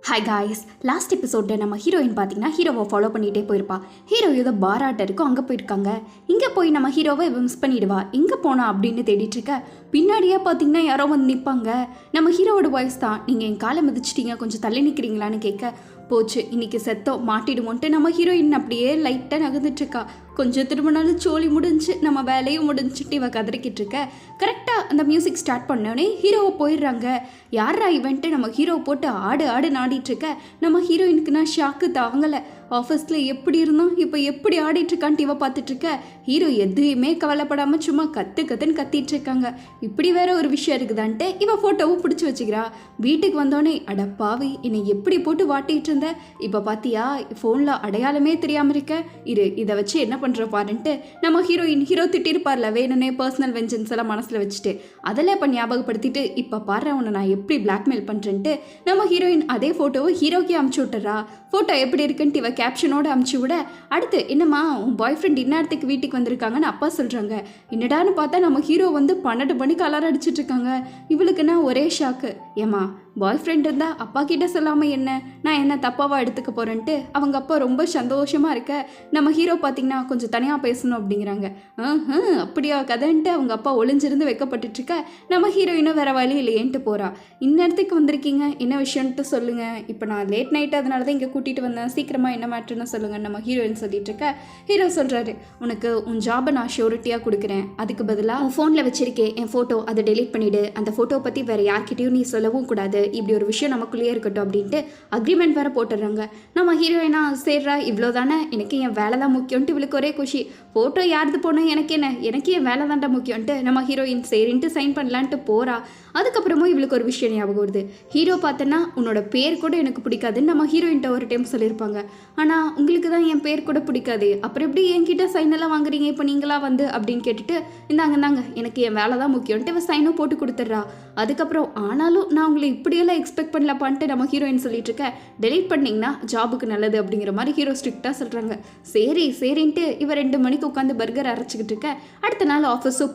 Hi guys, last எபிசோடில் நம்ம heroine பார்த்தீங்கன்னா ஹீரோவை ஃபாலோ பண்ணிகிட்டே போயிருப்பா. ஹீரோ ஏதோ பாராட்ட இருக்கும், அங்கே போயிருக்காங்க. இங்கே போய் நம்ம ஹீரோவை மிஸ் பண்ணிடுவா. எங்கே போனா அப்படின்னு தேடிட்டு இருக்க. பின்னாடியே பார்த்தீங்கன்னா யாரோ வந்து நிற்பாங்க. நம்ம ஹீரோவோட வாய்ஸ் தான். நீங்கள் என் காலை மிதிச்சிட்டிங்க, கொஞ்சம் தள்ளி நிற்கிறீங்களான்னு கேட்க, போச்சு இன்னைக்கு செத்தோம் மாட்டிடுமோன்ட்டு நம்ம ஹீரோயின் அப்படியே லைட்டாக நகர்ந்துட்டுருக்கா. கொஞ்சம் திரும்பினாலும் சோழி முடிஞ்சு நம்ம வேலையும் முடிஞ்சுட்டு இவ கதறிக்கிட்டு இருக்க. கரெக்டாக அந்த மியூசிக் ஸ்டார்ட் பண்ணோடனே ஹீரோவை போயிடுறாங்க. யாரா இவன்ட்டு நம்ம ஹீரோவை போட்டு ஆடு நாடிட்டுருக்க. நம்ம ஹீரோயினுக்கு நான் ஷாக்கு தாங்கலை. ஆஃபீஸில் எப்படி இருந்தோம், இப்போ எப்படி ஆடிட்டுருக்கான்ட்டு இவ பார்த்துட்ருக்க. ஹீரோ எதுவுமே கவலைப்படாமல் சும்மா கத்துன்னு கத்திட்டு இருக்காங்க. இப்படி வேற ஒரு விஷயம் இருக்குதான்ட்டு இவ ஃபோட்டோவும் பிடிச்சி வச்சுக்கிறா. வீட்டுக்கு வந்தோடனே அடப்பாவி என்னை எப்படி போட்டு வாட்டிகிட்டு இருந்த, இப்போ பார்த்தியா ஃபோனில் அடையாளமே தெரியாமல் இருக்க, இதை வச்சு என்ன பண்ணுற பாருன்ட்டு நம்ம ஹீரோ திட்டிருப்பார்ல வேணுன்னே பர்சனல் வெஞ்சன்ஸ் எல்லாம் மனசில் வச்சுட்டு அதெல்லாம் இப்போ ஞாபகப்படுத்திட்டு இப்போ பாரு உன்னை நான் எப்படி பிளாக்மெயில் பண்ணுறேன்ட்டு நம்ம ஹீரோயின் அதே ஃபோட்டோவை ஹீரோக்கே அமுச்சு விட்டுறா. ஃபோட்டோ எப்படி இருக்குன்ட்டு இவ கேப்ஷனோடு அமுச்சு விட, அடுத்து என்னம்மா உன் பாய் ஃப்ரெண்ட் இந்நேரத்துக்கு வீட்டுக்கு வந்திருக்காங்கன்னு அப்பா சொல்கிறாங்க. என்னடான்னு பார்த்தா நம்ம ஹீரோ வந்து 12 மணிக்கு அலாரம் அடிச்சிட்டு இருக்காங்க. இவளுக்குன்னா ஒரே ஷாக்கு. ஏம்மா பாய் ஃப்ரெண்ட் இருந்தால் அப்பா கிட்ட சொல்லாமல் என்ன, நான் என்ன தப்பாவாக எடுத்துக்க போகிறேன்ட்டு அவங்க அப்பா ரொம்ப சந்தோஷமாக இருக்க. நம்ம ஹீரோ பார்த்திங்கன்னா கொஞ்சம் தனியாக பேசணும் அப்படிங்கிறாங்க. அப்படியா கதைன்ட்டு அவங்க அப்பா ஒளிஞ்சிருந்து வைக்கப்பட்டுட்ருக்க. நம்ம ஹீரோயினும் வேறு வழி இல்லையேன்ட்டு போகிறா. இந்நேரத்துக்கு வந்திருக்கீங்க, என்ன விஷயம்ட்டு சொல்லுங்கள். இப்போ நான் லேட் நைட்டு அதனால தான் இங்கே கூட்டிகிட்டு வந்தேன், சீக்கிரமாக என்ன மேட்ருன்னு சொல்லுங்கள் நம்ம ஹீரோயின் சொல்லிட்டு இருக்க. ஹீரோ சொல்கிறாரு, உனக்கு உன் ஜாபை நான் ஷூரிட்டியாக கொடுக்குறேன், அதுக்கு பதிலாக உன் ஃபோனில் வச்சிருக்கேன் என் ஃபோட்டோ, அதை டெலீட் பண்ணிவிடு, அந்த ஃபோட்டோ பற்றி வேறு யார்கிட்டையும் நீ சொல்லவும் கூடாது, இப்படி ஒரு விஷயம் நமக்குள்ளேயே இருக்கட்டும் அப்படின்ட்டு அக்ரிமெண்ட் வேறு போட்டுடுறாங்க. நம்ம ஹீரோயினா சேர்றா, இவ்வளோ தானே, எனக்கு என் வேலை தான் முக்கியம்ட்டு இவளுக்கு ஒரே குஷி. ஃபோட்டோ யாருது போனால் எனக்கு என்ன, எனக்கு என் வேலை தான்டா முக்கியம்ட்டு நம்ம ஹீரோயின் சரின்ட்டு சைன் பண்ணலான்ட்டு போகிறா. அதுக்கப்புறமும் இவளுக்கு ஒரு விஷயம் ஞாபகம் வருது. ஹீரோ பார்த்தோன்னா உன்னோட பேர் கூட எனக்கு பிடிக்காதுன்னு நம்ம ஹீரோயின்ட்ட ஒரு டைம் சொல்லியிருப்பாங்க. ஆனால் உங்களுக்கு தான் என் பேர் கூட பிடிக்காது, அப்புறம் எப்படி என்கிட்ட சைன் எல்லாம் வாங்குறீங்க இப்போ நீங்களா வந்து அப்படின்னு கேட்டுட்டு, இந்தாங்க எனக்கு என் வேலை தான் முக்கியம்ட்டு இவ சைனும் போட்டு கொடுத்துட்றா. அதுக்கப்புறம் ஆனாலும் நான் உங்களை இப்படியெல்லாம் எக்ஸ்பெக்ட் பண்ணலப்பான்ட்டு நம்ம ஹீரோயின் சொல்லிட்டு இருக்க. டெலீட் பண்ணிங்கன்னா ஜாபுக்கு நல்லது அப்படிங்கிற மாதிரி ஹீரோ ஸ்ட்ரிக்டாக சொல்கிறாங்க. சரின்ட்டு இவ 2 மணிக்கு உட்காந்து பர்கர் அரைச்சிக்கிட்டு இருக்க. அடுத்த நாள் ஆஃபீஸும்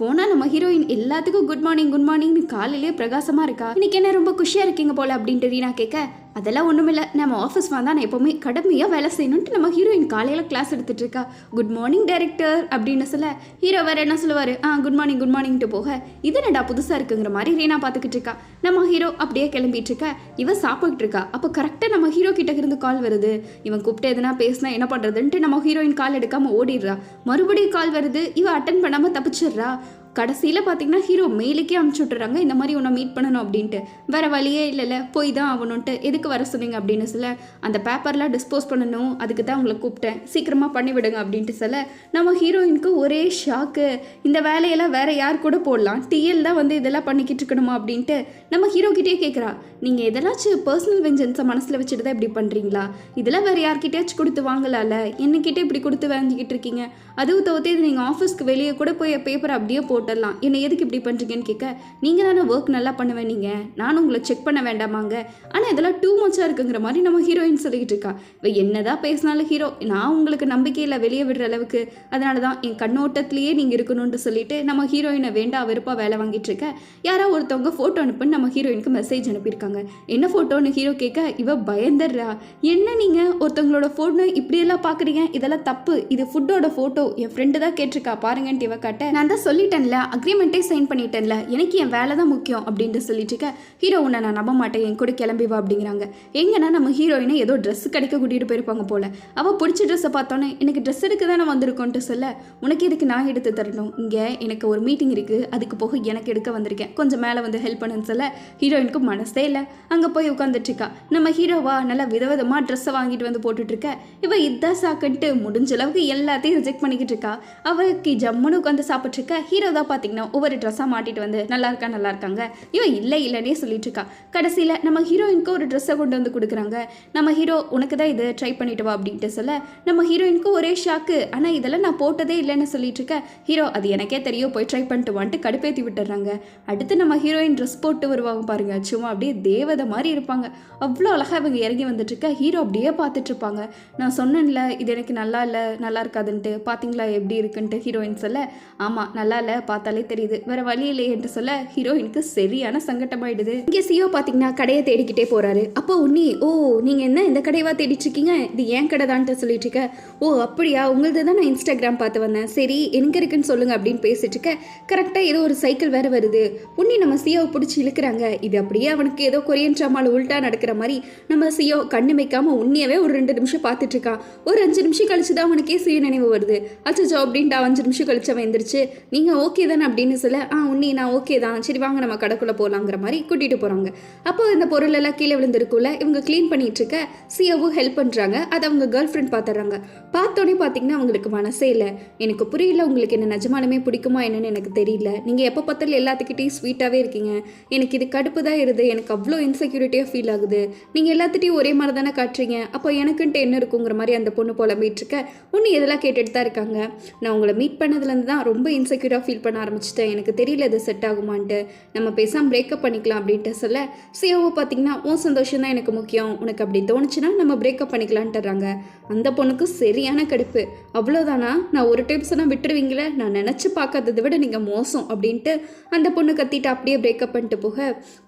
போனால் நம்ம ஹீரோயின் எல்லாத்துக்கும் குட் மார்னிங்னு காலையிலேயே பிரகாசமாக இருக்கா. இன்னைக்கு என்ன ரொம்ப குஷியாக இருக்கீங்க போல அப்படின்ட்டு ரீனா கேட்க, அதெல்லாம் ஒன்றுமில்லை, நம்ம ஆஃபீஸ் வந்தால் நான் எப்போவுமே கடுமையாக வேலை செய்யணுன்ட்டு நம்ம ஹீரோயின் காலையில் கிளாஸ் எடுத்துகிட்டு இருக்கா. குட் மார்னிங் டைரக்டர் அப்படின்னு சொல்ல ஹீரோ வேறு என்ன சொல்லுவார், குட் மார்னிங்ட்டு போக இது என்னடா புதுசாக இருக்குங்கிற மாதிரி ரீனா பார்த்துக்கிட்டு இருக்கா. நம்ம ஹீரோ அப்படியே கிளம்பிட்டு இருக்கா. இவன் சாப்பிட்டு இருக்கா. அப்போ கரெக்டாக நம்ம ஹீரோ கிட்ட இருந்து கால் வருது. இவன் கூப்பிட்டு எதுனா பேசினா என்ன பண்ணுறதுன்ட்டு நம்ம ஹீரோயின் கால் எடுக்காமல் ஓடிடுறா. மறுபடியும் கால் வருது. இவன் அட்டன் பண்ணாமல் தப்பிச்சிடுறா. கடைசியில் பார்த்தீங்கன்னா ஹீரோ மெயிலுக்கே அனுப்பிச்சி விட்டுறாங்க, இந்த மாதிரி உன்னை மீட் பண்ணணும் அப்படின்ட்டு. வேறு வழியே இல்லைல்ல, போய் தான் ஆகணுன்ட்டு. எதுக்கு வர சொன்னீங்க அப்படின்னு சொல்ல, அந்த பேப்பர்லாம் டிஸ்போஸ் பண்ணணும், அதுக்கு தான் உங்களை கூப்பிட்டேன், சீக்கிரமாக பண்ணிவிடுங்க அப்படின்ட்டு சொல்ல நம்ம ஹீரோயினுக்கு ஒரே ஷாக்கு. இந்த வேலையெல்லாம் வேறு யார் கூட போடலாம், டிஎல் தான் வந்து இதெல்லாம் பண்ணிக்கிட்டு இருக்கணுமா அப்படின்ட்டு நம்ம ஹீரோக்கிட்டே கேட்குறா. நீங்கள் எதனாச்சும் பர்சனல் வெஞ்சன்ஸை மனசில் வச்சுட்டு தான் இப்படி பண்ணுறீங்களா, இதெல்லாம் வேறு யார்கிட்டயாச்சும் கொடுத்து வாங்கலாம்ல, என்னக்கிட்டே இப்படி கொடுத்து வாங்கிக்கிட்டு இருக்கீங்க, அதுவும் தவிர்த்து இது நீங்கள் ஆஃபீஸ்க்கு வெளியே கூட போய் பேப்பர் அப்படியே போட்டுடலாம், என்னை எதுக்கு இப்படி பண்ணுறீங்கன்னு கேட்க, நீங்கள் தானே ஒர்க் நல்லா பண்ணுவேன், நீங்கள் நானும் உங்களை செக் பண்ண வேண்டாமாங்க, ஆனால் இதெல்லாம் டூ மச்சாக இருக்குங்கிற மாதிரி நம்ம ஹீரோயின் சொல்லிக்கிட்டு இருக்கா. இவ என்னதான் பேசினாலும் ஹீரோ, நான் உங்களுக்கு நம்பிக்கையில் வெளியே விடுற அளவுக்கு, அதனால தான் என் கண்ணோட்டத்திலேயே நீங்கள் இருக்கணும்னு சொல்லிட்டு நம்ம ஹீரோயினை வேண்டா வெறுப்பாக வேலை வாங்கிட்டு இருக்க. யாரோ ஒருத்தவங்க ஃபோட்டோ அனுப்புன்னு நம்ம ஹீரோயினுக்கு மெசேஜ் அனுப்பியிருக்காங்க. என்ன ஃபோட்டோன்னு ஹீரோ கேட்க, இவ பயந்துடுறா. என்ன நீங்கள் ஒருத்தவங்களோட ஃபோட்டோ இப்படியெல்லாம் பார்க்குறீங்க, இதெல்லாம் தப்பு, இது ஃபுட்டோட ஃபோட்டோ, என் ஃப்ரெண்டு தான் கேட்டிருக்கா பாருங்கன்ட்டு இவ காட்ட, நான் தான் சொல்லிட்டேன்ல, அக்ரிமெண்ட்டே சைன் பண்ணிட்டேன்ல, எனக்கு என் வேலை தான் முக்கியம் அப்படின்ட்டு சொல்லிட்டு இருக்க. ஹீரோ உன்னை நான் நம்ப மாட்டேன், என் கூட கிளம்பி வா அப்படிங்கிறாங்க. எங்கன்னா நம்ம ஹீரோயினை ஏதோ ட்ரெஸ் கிடைக்க கூட்டிகிட்டு போயிருப்பாங்க போல. அவள் பிடிச்ச ட்ரெஸ்ஸை பார்த்தோன்னே எனக்கு ட்ரெஸ் எடுக்க தானே வந்திருக்கோன்ட்டு சொல்ல, உனக்கு இதுக்கு நான் எடுத்து தரணும், இங்கே எனக்கு ஒரு மீட்டிங் இருக்குது, அதுக்கு போக எனக்கு எடுக்க வந்திருக்கேன், கொஞ்சம் மேலே வந்து ஹெல்ப் பண்ணுன்னு சொல்ல ஹீரோயினுக்கு மனசே இல்லை. அங்கே போய் உட்காந்துட்டு இருக்கா. நம்ம ஹீரோவா நல்லா விதவிதமாக ட்ரெஸ்ஸை வாங்கிட்டு வந்து போட்டுட்டு இருக்க. இவ இதான் சாக்கன்ட்டு முடிஞ்ச அளவுக்கு எல்லாத்தையும் ரிஜெக்ட் பண்ணிக்கிட்டு இருக்கா. அவளுக்கு ஜம்முன்னு உட்காந்து சாப்பிட்ருக்க. ஹீரோ தான் பார்த்தீங்கன்னா ஒவ்வொரு ட்ரெஸ்ஸாக மாட்டிட்டு வந்து நல்லா இருக்காங்க. இவன் இல்லைன்னே சொல்லிட்டு இருக்கா. கடைசியில் நம்ம ஹீரோயினுக்கு ஒரு ட்ரெஸ்ஸை கொண்டு வந்து கொடுக்குறாங்க. நம்ம ஹீரோ உனக்கு தான் இது ட்ரை பண்ணிட்டு வா அப்படின்ட்டு சொல்ல நம்ம ஹீரோயினுக்கு ஒரே ஷாக்கு. ஆனால் இதெல்லாம் நான் போட்டதே இல்லைன்னு சொல்லிட்டு இருக்க. ஹீரோ அது எனக்கே தெரியும், போய் ட்ரை பண்ணிட்டு வான்ட்டு கடுப்பேற்றி விட்டுறாங்க. அடுத்து நம்ம ஹீரோயின் ட்ரெஸ் போட்டு வருவாங்க பாருங்க, சும்மா அப்படியே தேவதை மாதிரி இருப்பாங்க. அவ்வளோ அழகாக இவங்க இறங்கி வந்துட்டு இருக்க. ஹீரோ அப்படியே பார்த்துட்டு இருப்பாங்க. நான் சொன்னேன்ல இது எனக்கு நல்லா இல்லை, நல்லா இருக்காதுன்ட்டு, பார்த்தீங்களா எப்படி இருக்குன்ட்டு ஹீரோயின் சொல்ல, ஆமாம் நல்லா இல்லை, பார்த்தாலே தெரியுது, வேற வழி இல்லை என்று சொல்ல ஹீரோயினுக்கு சரியான சங்கட்டமாயிடுது. இங்கே சியோ பார்த்தீங்கன்னா கடையை தேடிக்கிட்டே போறாரு. அப்போ உன்னி, ஓ நீங்க என்ன இந்த கடையவா தேடிட்டு இருக்கீங்க, இது ஏன் கடை தான்ட்டு சொல்லிட்டு இருக்க. ஓ அப்படியா, உங்களது தான் நான் இன்ஸ்டாகிராம் பார்த்து வந்தேன், சரி எங்க இருக்குன்னு சொல்லுங்க அப்படின்னு பேசிட்டு இருக்க. கரெக்டாக ஏதோ ஒரு சைக்கிள் வேற வருது. உன்னி நம்ம சியோவை பிடிச்சி இழுக்கிறாங்க. இது அப்படியே அவனுக்கு ஏதோ கொரியன் ட்ராமாவில் உல்ட்டா நடக்கிற மாதிரி நம்ம சியோ கண்ணு வைக்காம உன்னியவே ஒரு 2 நிமிஷம் பார்த்துட்டு இருக்கான். ஒரு 5 நிமிஷம் கழிச்சு தான் அவனுக்கே சுய நினைவு வருது. அச்சோ அப்படின்ட்டு 5 நிமிஷம் கழிச்சு அவன் எந்திரிச்சு, நீங்க ஓகே தானே அப்படின்னு சொல்ல, உன்னி நான் ஓகே தான், சரி வாங்க நம்ம கடைக்குள்ள போகலாங்கிற மாதிரி கூட்டிட்டு போறாங்க. அப்போ இந்த பொருள் எல்லாம் கீழே விழுந்திருக்குள்ள இவங்க க்ளீன் பண்ணிட்டு இருக்க சியோவும் ஹெல்ப் பண்றாங்க. அதை அவங்க கேர்ள் ஃப்ரெண்ட் பார்த்துடுறாங்க. பார்த்தோன்னே பார்த்தீங்கன்னா அவங்களுக்கு மனசே இல்லை. எனக்கு புரியல, உங்களுக்கு என்ன நிஜமாலுமே பிடிக்குமா என்னன்னு எனக்கு தெரியல. நீங்கள் எப்போ பார்த்தாலும் எல்லாத்துக்கிட்டையும் ஸ்வீட்டாகவே இருக்கீங்க. எனக்கு இது கடுப்பு தான் இருது. எனக்கு அவ்வளோ இன்செக்யூரிட்டியாக ஃபீல் ஆகுது. நீங்கள் எல்லாத்துட்டையும் ஒரே மாதிரி தானே காட்டுறீங்க. அப்போ எனக்குன்ட்டு என்ன இருக்குங்கிற மாதிரி அந்த பொண்ணு புலம்பிட்டு இருக்க. ஒன்று இதெல்லாம் கேட்டுட்டு தான் இருக்காங்க. நான் உங்களை மீட் பண்ணதுலேருந்து தான் ரொம்ப இன்செக்யூராக ஃபீல் பண்ண ஆரம்பிச்சிட்டேன். எனக்கு தெரியல இது செட் ஆகுமான்ட்டு. நம்ம பேசாமல் பிரேக்கப் பண்ணிக்கலாம் அப்படின்ட்டு சொல்ல, சியோவை பார்த்தீங்கன்னா உன் சந்தோஷம் தான் எனக்கு முக்கியம், உனக்கு அப்படி தோணுச்சுன்னா நம்ம பிரேக்கப் பண்ணிக்கலான்ட்டுறாங்க. அந்த பொண்ணுக்கு சரியான கடுப்பு. அவ்வளோதானா, நான் ஒரு டைம் சொன்னால் விட்டுருவீங்களே, நான் நினச்சி பார்க்காததை விட நீங்கள் மோசம் அப்படின்ட்டு அந்த பொண்ணு கத்திட்டு அப்படியே பிரேக்கப் பண்ணிட்டு போக,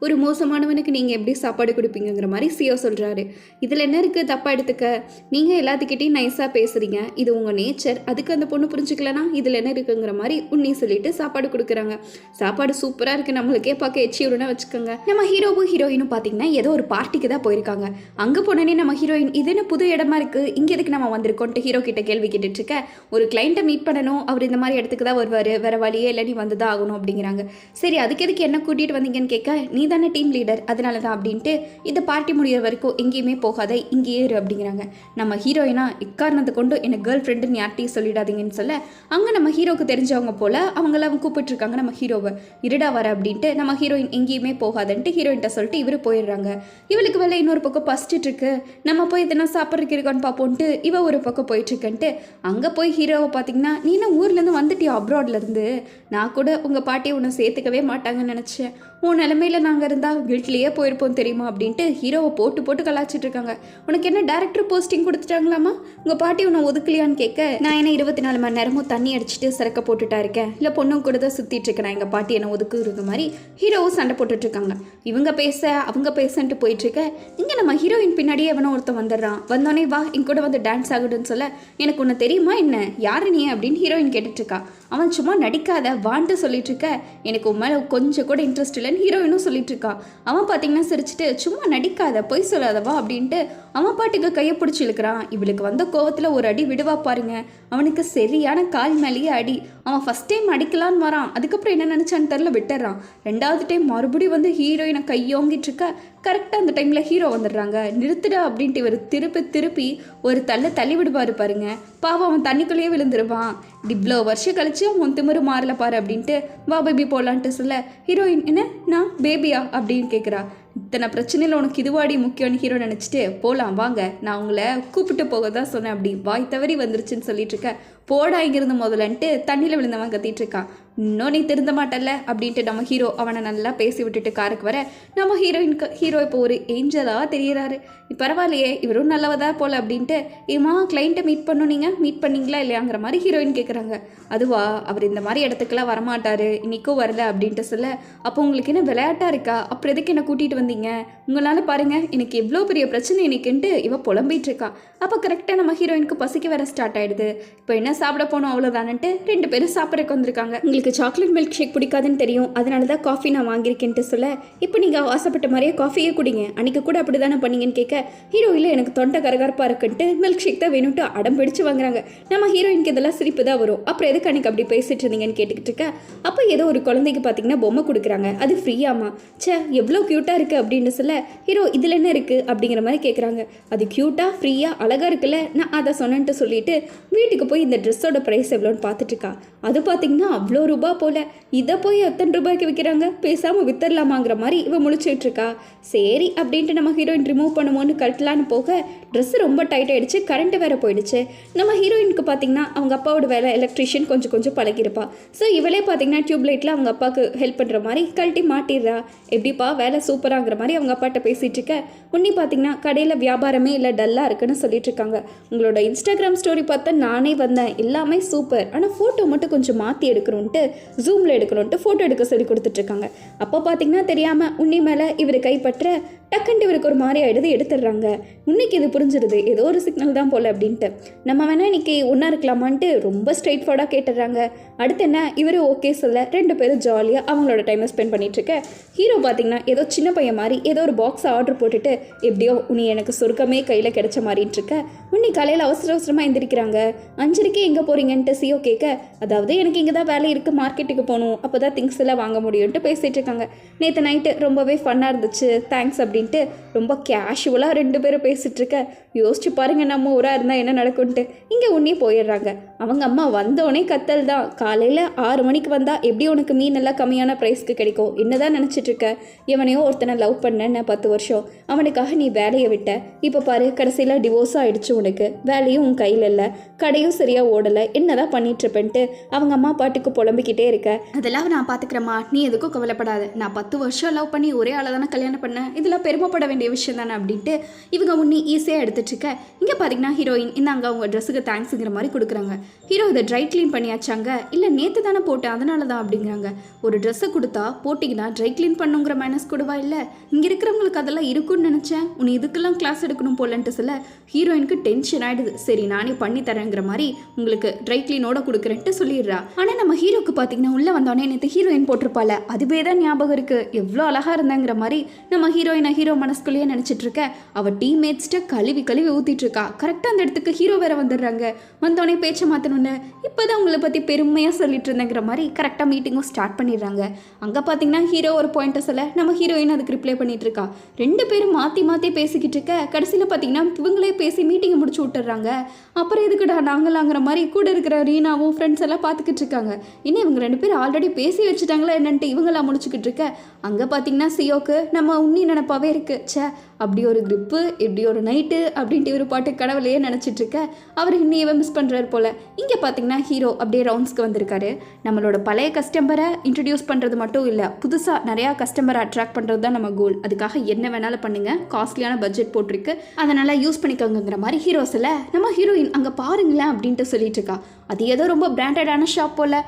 ஒரு மோசமானவனுக்கு நீங்கள் எப்படி சாப்பாடு கொடுப்பீங்கிற மாதிரி சியோ சொல்கிறாரு. இதில் என்ன இருக்குது தப்பாக எடுத்துக்க, நீங்கள் எல்லாத்துக்கிட்டையும் நைஸாக பேசுகிறீங்க, இது உங்கள் நேச்சர், அதுக்கு அந்த பொண்ணு புரிஞ்சுக்கலனா இதில் என்ன இருக்குங்கிற மாதிரி உன்னி சொல்லிட்டு சாப்பாடு கொடுக்குறாங்க. சாப்பாடு சூப்பராக இருக்குது, நம்மளுக்கே பார்க்க எச்சியூருன்னா வச்சுக்கோங்க. நம்ம ஹீரோவும் ஹீரோயினும் பார்த்தீங்கன்னா ஏதோ ஒரு பார்ட்டிக்கு தான் போயிருக்காங்க. அங்கே போனோடனே நம்ம ஹீரோயின், இது என்ன புது இடமா இருக்குது, இங்கே எதுக்கு நம்ம வந்திருக்கோன்ட்டு ஹீரோ கிட்ட கேள்வி கேட்டுட்டு இருக்க. ஒரு கிளைண்ட்டை மீட் பண்ணணும், அவர் இந்த மாதிரி இடத்துக்கு தான் வருவார், வேற வழியே இல்லை, நீ வந்து தான் ஆகணும் அப்படிங்கிறாங்க. சரி அதுக்கு எதுக்கு என்ன கூட்டிகிட்டு வந்தீங்கன்னு கேட்க, நீ தானே டீம் லீடர் அதனால தான் அப்படின்ட்டு, இந்த பார்ட்டி முடிகிற வரைக்கும் எங்கேயுமே போகாத, இங்கேயே இரு அப்படிங்கிறாங்க. நம்ம ஹீரோயினா, இக்காரணத்தை கொண்டு எனக்கு கேர்ள் ஃப்ரெண்டுன்னு யார்ட்டையும் சொல்லிடாதீங்கன்னு சொல்ல, அங்கே நம்ம ஹீரோக்கு தெரிஞ்சவங்க போல் அவங்களாம் கூப்பிட்டுருக்காங்க நம்ம ஹீரோவை. இருடா வர அப்படின்ட்டு நம்ம ஹீரோயின் எங்கேயுமே போகாதுன்ட்டு ஹீரோயின்ட்ட சொல்லிட்டு இவர் போயிடுறாங்க. இவளுக்கு வேலை இன்னொரு பக்கம் பசிச்சுட்டு இருக்கு. நம்ம போய் எதனா சாப்பிட்றதுக்கு இருக்கான்னு பார்ப்போன்ட்டு இவ ஒரு பக்கம் போயிட்டுருக்கன்ட்டு அங்கே போய் ஹீரோவை பார்த்தீங்கன்னா, நீ என்ன ஊர்லேருந்து வந்துட்டியா அப்ராட்லேருந்து, நான் கூட உங்கள் பாட்டியை உன்னை சேர்த்துக்கவே மாட்டாங்கன்னு நினச்சேன், உன் நிலமையில நாங்கள் இருந்தால் வீட்லேயே போயிருப்போம் தெரியுமா அப்படின்ட்டு ஹீரோவை போட்டு போட்டு கலாச்சிட்டு இருக்காங்க. உனக்கு என்ன டேரக்டர் போஸ்டிங் கொடுத்துட்டாங்களாமா, உங்கள் பாட்டி உன்னை ஒதுக்கலையான்னு கேட்க, நான் என்ன 24 மணி நேரமும் தண்ணி அடிச்சுட்டு சிறக்க போட்டுட்டா இருக்கேன், இல்லை பொண்ணும் கூட தான் சுற்றிட்டு இருக்கேன், நான் எங்கள் பாட்டி என்னை ஒதுக்குறது மாதிரி ஹீரோவும் சண்டை போட்டுட்ருக்காங்க. இவங்க பேச அவங்க பேசன்ட்டு போயிட்டுருக்க. இங்கே நம்ம ஹீரோயின் பின்னாடியே எவனோ ஒருத்தன் வந்துடுறான். வந்தோடனே வா என் கூட வந்து டான்ஸ் ஆகுதுன்னு சொல்ல, எனக்கு உன்னை தெரியுமா என்ன, யாரு நீ அப்படின்னு ஹீரோயின் கேட்டுட்ருக்கா. அவன் சும்மா நடிக்காத வான்ட்டு சொல்லிட்டு இருக்க. எனக்கு உன் மேலே கொஞ்சம் கூட இன்ட்ரெஸ்ட் இல்லைன்னு ஹீரோயினும் சொல்லிட்டு இருக்கா. அவன் பார்த்தீங்கன்னா சிரிச்சுட்டு, சும்மா நடிக்காத பொய் சொல்லாதவா அப்படின்ட்டு அவன் பாட்டுக்கு கையை பிடிச்சி இழுக்கிறான். இவளுக்கு வந்த கோவத்தில் ஒரு அடி விடுவா பாருங்க. அவனுக்கு சரியான கால் மேலேயே அடி. அவன் ஃபஸ்ட் டைம் அடிக்கலான்னு வரான், அதுக்கப்புறம் என்ன நினச்சான்னு தெரில விட்டுறான். 2வது டைம் மறுபடியும் வந்து ஹீரோயினை கையோங்கிட்டு இருக்க. கரெக்டாக அந்த டைமில் ஹீரோ வந்துடுறாங்க. நிறுத்துடா அப்படின்ட்டு இவர் திருப்பி ஒரு தள்ளி விடுவார் பாருங்க. பாவம் அவன் தண்ணிக்குள்ளேயே விழுந்துருவான். இவ்வளோ வருஷம் கழிச்சு அவன் திமிரு மாறல பாரு அப்படின்ட்டு வா பேபி போகலான்ட்டு சொல்ல, ஹீரோயின் என்ன நான் பேபியா அப்படின்னு கேட்குறா. இத்தனை பிரச்சனையில் உனக்கு இதுவாடி முக்கியம்னு ஹீரோ நினச்சிட்டு, போகலாம் வாங்க, நான் உங்களை கூப்பிட்டு போக தான் சொன்னேன், அப்படி வாய் தவறி வந்துருச்சுன்னு சொல்லிட்டு இருக்க. போடா இங்கிருந்து முதலன்ட்டு தண்ணியில் விழுந்தவன் கத்திட்டு இருக்கான். இன்னும் நீ திருந்த மாட்டல்ல அப்படின்ட்டு நம்ம ஹீரோ அவனை நல்லா பேசி விட்டுட்டு காருக்கு வர, நம்ம ஹீரோ இப்போ ஒரு ஏஞ்சலாக தெரிகிறாரு. பரவாயில்லையே இவரும் நல்லவதா போல அப்படின்ட்டு, ஏமா கிளைண்ட்டை மீட் மீட் பண்ணீங்களா இல்லையாங்கிற மாதிரி ஹீரோயின் கேட்குறாங்க. அதுவா, அவர் இந்த மாதிரி இடத்துக்குலாம் வரமாட்டார், இன்றைக்கும் வரல அப்படின்ட்டு சொல்ல, அப்போ உங்களுக்கு என்ன விளையாட்டாக இருக்கா, அப்புறம் எதுக்கு என்ன கூட்டிகிட்டு வந்தீங்க, உங்களால் பாருங்கள் எனக்கு எவ்வளோ பெரிய பிரச்சனை இன்னைக்குன்ட்டு இவ புலம்பிகிட்டு இருக்கா. அப்போ கரெக்டாக நம்ம ஹீரோயினுக்கு பசிக்க வர ஸ்டார்ட் ஆகிடுது. இப்போ என்ன சாப்பிட போனோம் அவ்வளோதானன்ட்டு 2 பேரும் சாப்பிட்றதுக்கு வந்திருக்காங்க. உங்களுக்கு சாக்லேட் மில்க் ஷேக் பிடிக்காதுன்னு தெரியும், அதனால தான் காஃபி நான் வாங்கியிருக்கேன்ட்டு சொல்ல, இப்போ நீங்கள் ஆசைப்பட்ட மாதிரியே காஃபியே குடிங்க, அன்றைக்கி கூட அப்படி தானே பண்ணீங்கன்னு கேட்க, ஹீரோயில் எனக்கு தொண்டை கரகரப்பாக இருக்குன்ட்டு மில்க் ஷேக் தான் வேணும்ட்டு அடம் பிடிச்சு வாங்குறாங்க. நம்ம ஹீரோயினுக்கு இதெல்லாம் சிரிப்பு தான் வரும். அப்புறம் எதுக்கு அன்றைக்கி அப்படி பேசிட்டு இருந்தீங்கன்னு கேட்டுக்கிட்டு இருக்க. அப்போ ஏதோ ஒரு குழந்தைக்கு பார்த்தீங்கன்னா பொம்மை கொடுக்குறாங்க, அது ஃப்ரீயாமா, சே எவ்வளோ க்யூட்டாக இருக்குது அப்படின்னு சொல்ல, ஹீரோ இதில் என்ன இருக்குது அப்படிங்கிற மாதிரி கேட்குறாங்க. அது க்யூட்டாக ஃப்ரீயாக அழகாக இருக்குல்ல, நான் அதை சொன்னேன்ட்டு சொல்லிட்டு வீட்டுக்கு போய் இந்த ட்ரெஸ்ஸோட ப்ரைஸ் எவ்வளோன்னு பார்த்துட்ருக்கா. அது பார்த்தீங்கன்னா அவ்வளோ ரூபா போல், இதை போய் எத்தனை ரூபாய்க்கு விற்கிறாங்க, பேசாமல் வித்தரலாமாங்கிற மாதிரி இவ முழிச்சிட்டு இருக்கா. சரி அப்படின்ட்டு நம்ம ஹீரோயின் ரிமூவ் பண்ணுவோன்னு கட்டலான்னு போக ட்ரெஸ்ஸு ரொம்ப டைட் ஆகிடுச்சு, கரண்ட்டு வேறு போயிடுச்சு. நம்ம ஹீரோயினுக்கு பார்த்தீங்கன்னா அவங்க அப்பாவோட வேலை எலக்ட்ரிஷியன் கொஞ்சம் பழகிருப்பா. ஸோ இவளே பார்த்தீங்கன்னா டியூப்லைட்டில் அவங்க அப்பாவுக்கு ஹெல்ப் பண்ணுற மாதிரி கழட்டி மாட்டிடுறா. எப்படிப்பா வேலை சூப்பராங்கிற மாதிரி அவங்க அப்பாட்ட பேசிகிட்டு இருக்க. உன்னி பார்த்தீங்கன்னா கடையில் வியாபாரமே இல்லை டல்லாக இருக்குன்னு சொல்லிட்டு இருக்காங்க. உங்களோட இன்ஸ்டாகிராம் ஸ்டோரி பார்த்தா நானே வந்தேன், எல்லாமே சூப்பர், ஆனால் ஃபோட்டோ மட்டும் கொஞ்சம் மாற்றி எடுக்கணுன்ட்டு ஜூமில் எடுக்கணுன்ட்டு ஃபோட்டோ எடுக்க சொல்லி கொடுத்துட்ருக்காங்க. அப்போ பார்த்தீங்கன்னா தெரியாமல் உன்னி மேலே இவர் கைப்பற்ற டக்குன்ட்டு இவருக்கு ஒரு மாதிரி ஆகிடுது, எடுத்துடுறாங்க. உன்னிக்கு இது புரிஞ்சிருது, ஏதோ ஒரு சிக்னல் தான் போல் அப்படின்ட்டு. நம்ம வேணால் இன்றைக்கி ஒன்றா இருக்கலாமான்ட்டு ரொம்ப ஸ்ட்ரைட் ஃபார்டாக கேட்டுடுறாங்க. அடுத்து என்ன, இவர் ஓகே சொல்ல 2 பேரும் ஜாலியாக அவங்களோட டைமை ஸ்பெண்ட் பண்ணிகிட்ருக்க. ஹீரோ பார்த்திங்கன்னா ஏதோ சின்ன பையன் மாதிரி ஏதோ ஒரு பாக்ஸை ஆர்டர் போட்டுட்டு எப்படியோ உன்னி எனக்கு சொர்க்கமே கையில் கிடைச்ச மாதிரின்ட்டு இருக்க. உன்னி காலையில் அவசரமாக எந்திரிக்கிறாங்க. 5:30 எங்கே போகிறீங்கன்ட்டு சிஓ கேட்க, அதாவது எனக்கு இங்கே தான் வேலை இருக்குது, மார்க்கெட்டுக்கு போகணும், அப்போ தான் திங்ஸ் எல்லாம் வாங்க முடியும்ட்டு பேசிகிட்டு இருக்காங்க. நேற்று நைட்டு ரொம்பவே ஃபன்னாக இருந்துச்சு, தேங்க்ஸ் அப்படின்ட்டு ரொம்ப கேஷுவலாக 2 பேரும் பேசிகிட்டு இருக்க. யோசிச்சு பாருங்கள் நம்ம ஊராக இருந்தால் என்ன நடக்கும்ன்ட்டு. இங்கே உன்னி போயிடுறாங்க. அவங்க அம்மா வந்தோடனே கத்தல் தான், காலையில் 6 மணிக்கு வந்தால் எப்படி உனக்கு மீன் எல்லாம் கம்மியான ப்ரைஸ்க்கு கிடைக்கும், என்னதான் நினச்சிட்ருக்க, இவனையோ ஒருத்தனை லவ் பண்ணேன்னு 10 வருஷம், அவனுக்காக நீ வேலையை விட்ட, இப்போ பாரு கடைசியில் டிவோர்ஸ் ஆகிடுச்சு, உனக்கு வேலையும் உன் கையில் இல்லை, கடையும் சரியாக ஓடலை, என்னதான் பண்ணிட்டுருப்பேன்ட்டு அவங்க அம்மா பாட்டுக்கு புலம்பிக்கிட்டே இருக்க. அதெல்லாம் நான் பார்த்துக்கிறேம்மா, நீ எதுக்கும் கவலைப்படாத, நான் 10 வருஷம் லவ் பண்ணி ஒரே ஆளை தானே கல்யாணம் பண்ணேன், இதெல்லாம் பெருமைப்பட வேண்டிய விஷயம் தானே அப்படின்ட்டு இவங்க உன்னி ஈஸியாக எடுத்துட்ருக்க. இங்கே பார்த்தீங்கன்னா ஹீரோயின் இந்தாங்க அவங்க ட்ரெஸ்ஸுக்கு தேங்க்ஸுங்கிற மாதிரி கொடுக்குறாங்க. ஹீரோ இதை ட்ரை க்ளீன் பண்ணியாச்சாங்க, இல்லை நேற்று தானே போட்டேன் அதனால தான் அப்படிங்கிறாங்க. ஒரு ட்ரெஸ்ஸை கொடுத்தா போட்டிங்கன்னா ட்ரை க்ளீன் பண்ணுங்கிற மைனஸ் கூடவா இல்லை, இங்கே இருக்கிறவங்களுக்கு அதெல்லாம் இருக்குன்னு நினச்சேன், உன்னை இதுக்கெல்லாம் கிளாஸ் எடுக்கணும் போலன்ட்டு சொல்ல ஹீரோயினுக்கு டென்ஷன் ஆகிடுது. சரி நானே பண்ணி தரேங்கிற மாதிரி உங்களுக்கு ட்ரை க்ளீனோட கொடுக்குறேன்ட்டு சொல்லிடுறா. ஆனால் நம்ம ஹீரோக்கு பார்த்தீங்கன்னா உள்ளே வந்தோடனே நேற்று ஹீரோயின் போட்டிருப்பால அதுவே தான் ஞாபகம் இருக்குது, எவ்வளோ அழகாக இருந்தாங்கிற மாதிரி நம்ம ஹீரோ மனசுக்குள்ளேயே நினச்சிட்டு இருக்க. அவள் டீம்மேட்ஸ்கிட்ட கழுவி ஊற்றிட்டு இருக்கா. கரெக்டாக அந்த இடத்துக்கு ஹீரோ வேற வந்துடுறாங்க. வந்தோடனே பேச்சை மாற்றணுன்னு இப்போ தான் உங்களை பற்றி பெருமையாக சொல்லிட்டு இருந்தேங்கிற மாதிரி கரெக்டாக மீட்டிங்கும் ஸ்டார்ட் பண்ணிடுறாங்க. அங்கே பார்த்தீங்கன்னா ஹீரோ ஒரு பாயிண்ட்டை சொல்ல நம்ம ஹீரோயின் அதுக்கு ரிப்ளை பண்ணிட்டு இருக்கா. 2 பேரும் மாற்றி பேசிக்கிட்டு இருக்க. கடைசியில் பார்த்தீங்கன்னா இவங்களே பேசி மீட்டிங்கை முடிச்சு விட்டுறாங்க. அப்புறம் எதுக்குடா நாங்களாங்கிற மாதிரி கூட இருக்கிற ரீனாவும் ஃப்ரெண்ட்ஸ் எல்லாம் பார்த்துக்கிட்டு இருக்காங்க. இன்னும் இவங்க 2 பேரும் ஆல்ரெடி பேசி வச்சுட்டாங்களா என்னன்ட்டு இவங்களாம் முடிச்சுக்கிட்டு இருக்க. அங்கே பார்த்தீங்கன்னா சியோக்கு நம்ம உன்னி நினப்பாவே இருக்கு, சே அப்படி ஒரு கிரிப்பு இப்படி ஒரு நைட்டு அப்படின்ட்டு இவர் பாட்டு கடவுளையே நினச்சிட்ருக்க. அவர் இன்னையவே மிஸ் பண்ணுறாரு போல். இங்கே பார்த்தீங்கன்னா ஹீரோ அப்படியே ரவுண்ட்ஸ்க்கு வந்திருக்காரு. நம்மளோட பழைய கஸ்டமரை இன்ட்ரடியூஸ் பண்ணுறது மட்டும் இல்லை, புதுசாக நிறையா கஸ்டமரை அட்ராக்ட் பண்ணுறது தான் நம்ம கோல். அதுக்காக என்ன வேணாலும் பண்ணுங்கள், காஸ்ட்லியான பட்ஜெட் போட்டிருக்கு, அதனால் யூஸ் பண்ணிக்கோங்கிற மாதிரி ஹீரோஸில் நம்ம ஹீரோயின் அங்கே பாருங்களேன் அப்படின்ட்டு சொல்லிட்டு இருக்கா. அது ஏதோ ரொம்ப பிராண்டடான ஷாப் போல்,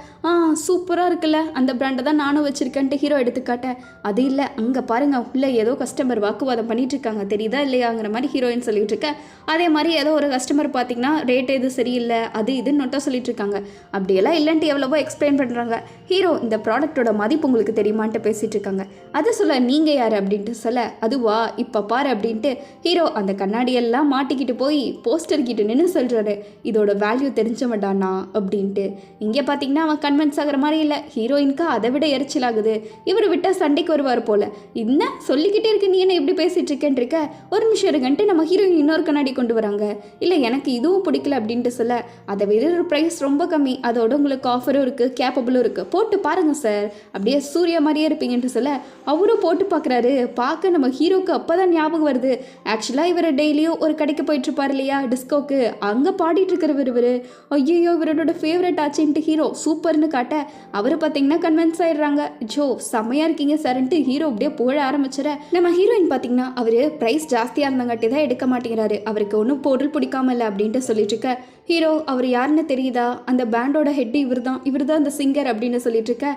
சூப்பராக இருக்குல்ல, அந்த பிராண்டை தான் நானும் வச்சுருக்கேன்ட்டு ஹீரோ எடுத்துக்காட்டேன். அது இல்லை அங்கே பாருங்கள் உள்ளே ஏதோ கஸ்டமர் வாக்குவாதம் பண்ணிட்டு இருக்காங்க, தெரியுதா இல்லையாங்கிற மாதிரி ஹீரோயின் சொல்லிட்டு இருக்க. அதே மாதிரி ஏதோ ஒரு கஸ்டமர் பார்த்தீங்கன்னா ரேட் எது சரியில்லை அது இதுன்னு நோட்டம் சொல்லிட்டு இருக்காங்க. அப்படியெல்லாம் இல்லைன்ட்டு எவ்வளவோ எக்ஸ்பிளைன் பண்ணுறாங்க. ஹீரோ இந்த ப்ராடக்ட்டோட மதிப்பு உங்களுக்கு தெரியுமான்ட்டு பேசிகிட்டு இருக்காங்க. அதை சொல்ல நீங்கள் யார் அப்படின்ட்டு சொல்ல, அதுவா இப்போ பாரு அப்படின்ட்டு ஹீரோ அந்த கண்ணாடியெல்லாம் மாட்டிக்கிட்டு போய் போஸ்டர் கிட்ட நின்று சொல்கிறாரு, இதோட வேல்யூ தெரிஞ்சவன்டானா அப்படின்ட்டு. இங்கே பார்த்தீங்கன்னா அவன் கன்வின்ஸ் ஆகிற மாதிரி இல்லை. ஹீரோயினுக்கு அதை விட எரிச்சலாகுது. இவர் விட்டால் சண்டைக்கு வருவார் போல். என்ன சொல்லிக்கிட்டே இருக்கு, நீ என்ன எப்படி பேசிகிட்டு இருக்கேன் இருக்க, ஒரு நிமிஷம் இருங்கன்ட்டு நம்ம ஹீரோயின் இன்னொரு கண்ணாடி கொண்டு வராங்க. இல்லை எனக்கு இதுவும் பிடிக்கல அப்படின்ட்டு சொல்ல, அதை விட ஒரு ப்ரைஸ் ரொம்ப கம்மி, அதோட உங்களுக்கு ஆஃபரும் இருக்குது, கேப்பபிளும் இருக்குது, போட்டு பாருங்கள் சார், அப்படியே சூர்யா மாதிரியே இருப்பீங்கன்ட்டு சொல்ல அவரும் போட்டு பார்க்குறாரு. பார்க்க நம்ம ஹீரோக்கு அப்போ தான் ஞாபகம் வருது, ஆக்சுவலாக இவர் டெய்லியும் ஒரு கடைக்கு போயிட்டுருப்பார் இல்லையா டிஸ்கோக்கு, அங்கே பாடிட்டு இருக்கிறவர் இவர். ஐயோ இவரோட ஃபேவரட் ஆச்சுன்ட்டு ஹீரோ சூப்பர்னு காட்ட அவர் பார்த்தீங்கன்னா கன்வின்ஸ் ஆயிடுறாங்க. ஜோ செம்மையாக இருக்கீங்க சார்ன்ட்டு ஹீரோ அப்படியே புகழ ஆரம்பிச்சிட. நம்ம ஹீரோயின் பார்த்தீங்கன்னா அவர் ப்ரைஸ் ஜாஸ்தியாக இருந்தங்காட்டி தான் எடுக்க மாட்டேங்கிறாரு, அவருக்கு ஒன்றும் பொருள் பிடிக்காம இல்லை அப்படின்ட்டு சொல்லிட்டு இருக்க. ஹீரோ அவர் யாருன்னு தெரியுதா, அந்த பேண்டோட ஹெட் இவர் தான் அந்த சிங்கர் அப்படின்னு சொல்லிட்டு இருக்க.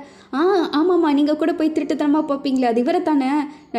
ஆமாம்மா நீங்கள் கூட போய் திருட்டுத்தனமாக பார்ப்பீங்களே அது இவரை தானே,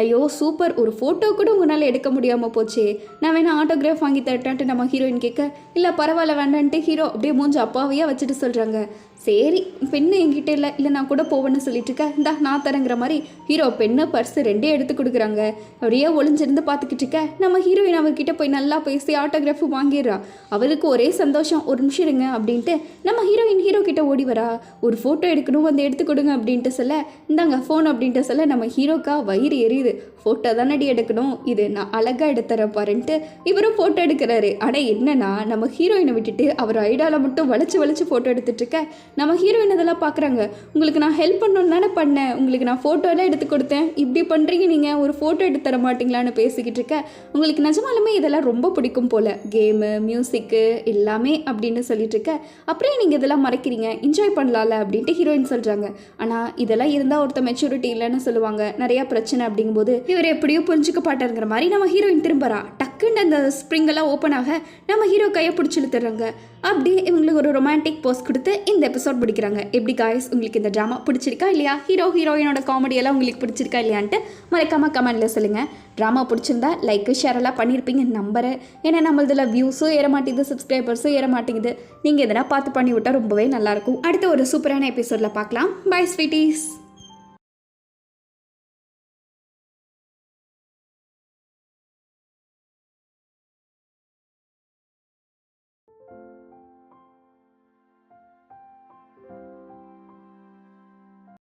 ஐயோ சூப்பர், ஒரு ஃபோட்டோ கூட உங்களால் எடுக்க முடியாமல் போச்சே, நான் வேணா ஆட்டோகிராஃப் வாங்கி தரட்டான்ட்டு நம்ம ஹீரோயின் கேட்க, இல்லை பரவாயில்ல வேண்டான்ட்டு ஹீரோ அப்படியே மூஞ்சி அப்பாவையாக வச்சுட்டு சொல்கிறாங்க. சரி பெண்ணு என்கிட்ட இல்லை நான் கூட போவேன்னு சொல்லிட்டு இருக்க, இந்தா நான் தரேங்கிற மாதிரி ஹீரோ பெண்ணு பர்ஸு 2 எடுத்து கொடுக்குறாங்க. அப்படியே ஒளிஞ்சிருந்து பார்த்துக்கிட்டு இருக்க. நம்ம ஹீரோயின் அவர்கிட்ட போய் நல்லா பேசி ஆட்டோகிராஃபு வாங்கிடுறா. அவருக்கு ஒரே சந்தோஷம், ஒரு நிமிஷம் இருங்க அப்படின்ட்டு நம்ம ஹீரோயின் ஹீரோ கிட்ட ஓடி வரா. ஒரு ஃபோட்டோ எடுக்கணும் வந்து எடுத்து கொடுங்க அப்படின்ட்டு சொல்ல, இந்தாங்க ஃபோன் அப்படின்ட்டு சொல்ல நம்ம ஹீரோக்கா வயிறு எரியுது. ஃபோட்டோ தானடி எடுக்கணும், இது நான் அழகாக எடுத்துறேன் பாருன்ட்டு இவரும் ஃபோட்டோ எடுக்கிறாரு. ஆனால் என்னன்னா நம்ம ஹீரோயினை விட்டுட்டு அவர் ஐடாவில் மட்டும் வளைச்சு ஃபோட்டோ எடுத்துட்டு இருக்க. நம்ம ஹீரோயின் இதெல்லாம் பார்க்குறாங்க. உங்களுக்கு நான் ஹெல்ப் பண்ணணுன்னு தானே பண்ணேன், உங்களுக்கு நான் ஃபோட்டோலாம் எடுத்து கொடுத்தேன், இப்படி பண்ணுறீங்க நீங்கள், ஒரு ஃபோட்டோ எடுத்து தர மாட்டிங்களான்னு பேசிக்கிட்டு இருக்க. உங்களுக்கு நிஜமாலுமே இதெல்லாம் ரொம்ப பிடிக்கும் போல், கேமு மியூசிக்கு எல்லாமே அப்படின்னு சொல்லிட்டு இருக்க. அப்படியே நீங்கள் இதெல்லாம் மறைக்கிறீங்க, என்ஜாய் பண்ணலாம்ல அப்படின்ட்டு ஹீரோயின் சொல்கிறாங்க. ஆனால் இதெல்லாம் இருந்தால் ஒருத்த மெச்சூரிட்டி இல்லைன்னு சொல்லுவாங்க, நிறையா பிரச்சனை அப்படிங்கும்போது இவர் எப்படியோ புரிஞ்சுக்க பாட்டாருங்கிற மாதிரி நம்ம ஹீரோயின் திரும்புறா. டக் டக்குன்னு அந்த ஸ்ப்ரிங்கெல்லாம் ஓப்பன் ஆக நம்ம ஹீரோ கையை பிடிச்சி இழுத்துறாங்க. அப்படியே இவங்களுக்கு ஒரு ரொமான்டிக் போஸ் கொடுத்து இந்த எபிசோட் பிடிக்கிறாங்க. எப்படி காய்ஸ், உங்களுக்கு இந்த ட்ராமா பிடிச்சிருக்கா இல்லையா? ஹீரோயினோட காமெடியெல்லாம் உங்களுக்கு பிடிச்சிருக்கா இல்லையான்ட்டு மறக்காமல் கமெண்ட்டில் சொல்லுங்கள். ட்ராமா பிடிச்சிருந்தா லைக்கு ஷேர் எல்லாம் பண்ணியிருப்பீங்க நம்புறேன். ஏன்னா நம்மளதில் வியூஸும் ஏற மாட்டேங்குது, சப்ஸ்கிரைபர்ஸும் ஏற மாட்டேங்குது. நீங்கள் எதனா பார்த்து பண்ணி விட்டால் ரொம்பவே நல்லாயிருக்கும். அடுத்த ஒரு சூப்பரான எபிசோடில் பார்க்கலாம். Bye sweeties.